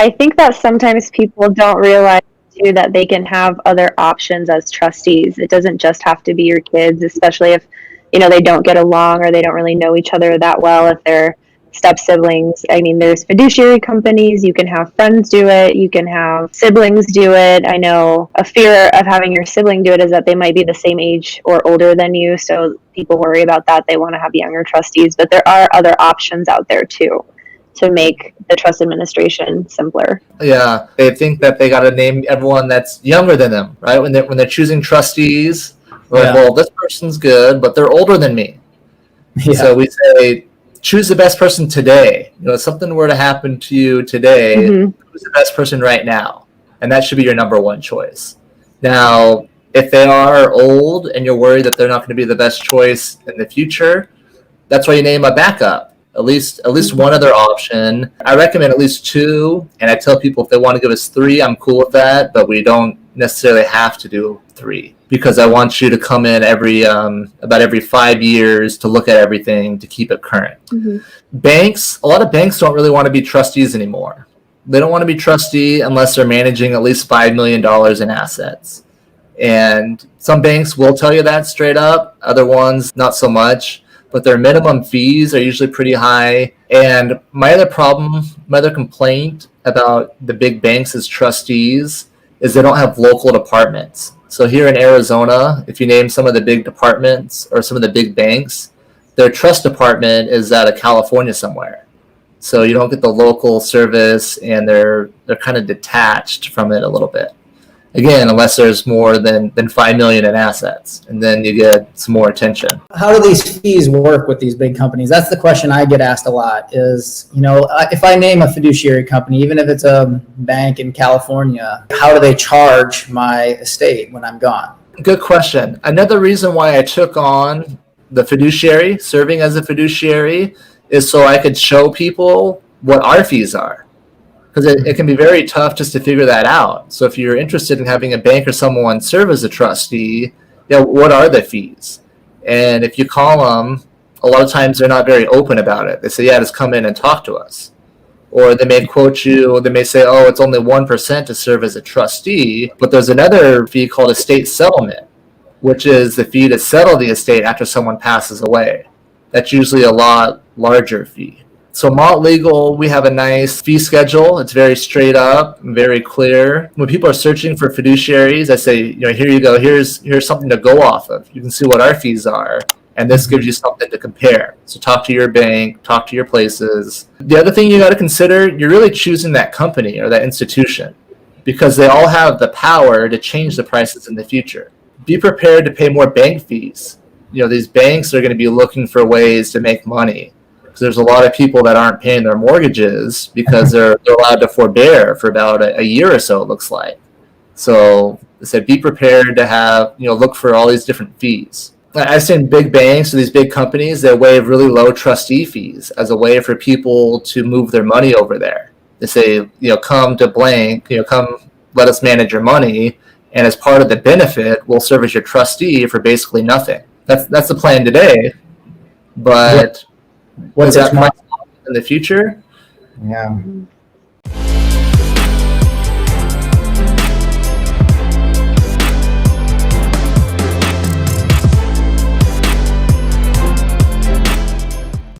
I think that sometimes people don't realize too that they can have other options as trustees. It doesn't just have to be your kids, especially if, they don't get along or they don't really know each other that well, if they're step siblings. I mean, there's fiduciary companies, you can have friends do it, you can have siblings do it. I know a fear of having your sibling do it is that they might be the same age or older than you, so people worry about that. They want to have younger trustees, but there are other options out there too to make the trust administration simpler. Yeah, they think that they got to name everyone that's younger than them, right? When they're choosing trustees, like, well, this person's good, but they're older than me. Yeah. So we say, choose the best person today. If something were to happen to you today, who's the best person right now? And that should be your number one choice. Now, if they are old and you're worried that they're not going to be the best choice in the future, that's why you name a backup. At least one other option. I recommend at least two, and I tell people if they want to give us three, I'm cool with that, but we don't necessarily have to do three, because I want you to come in about every 5 years to look at everything to keep it current. Banks, a lot of banks don't really want to be trustees anymore. They don't want to be trustee unless they're managing at least $5 million in assets. And some banks will tell you that straight up, other ones not so much. But their minimum fees are usually pretty high. And my other complaint about the big banks as trustees is they don't have local departments. So here in Arizona, if you name some of the big departments or some of the big banks, their trust department is out of California somewhere. So you don't get the local service, and they're kind of detached from it a little bit. Again, unless there's more than $5 million in assets, and then you get some more attention. How do these fees work with these big companies? That's the question I get asked a lot is, if I name a fiduciary company, even if it's a bank in California, how do they charge my estate when I'm gone? Good question. Another reason why I took on the fiduciary, serving as a fiduciary, is so I could show people what our fees are. Because it can be very tough just to figure that out. So if you're interested in having a bank or someone serve as a trustee, what are the fees? And if you call them, a lot of times they're not very open about it. They say, just come in and talk to us. Or they may quote you, they may say, it's only 1% to serve as a trustee, but there's another fee called estate settlement, which is the fee to settle the estate after someone passes away. That's usually a lot larger fee. So Mott Legal, we have a nice fee schedule. It's very straight up, very clear. When people are searching for fiduciaries, I say, here you go. Here's something to go off of. You can see what our fees are, and this gives you something to compare. So talk to your bank, talk to your places. The other thing you got to consider, you're really choosing that company or that institution, because they all have the power to change the prices in the future. Be prepared to pay more bank fees. These banks are going to be looking for ways to make money. There's a lot of people that aren't paying their mortgages because they're allowed to forbear for about a year or so, it looks like. So I said, be prepared to have, look for all these different fees. I've seen big banks or these big companies that waive really low trustee fees as a way for people to move their money over there. They say, come to blank, come let us manage your money. And as part of the benefit, we'll serve as your trustee for basically nothing. That's the plan today. But what's that in the future? Yeah.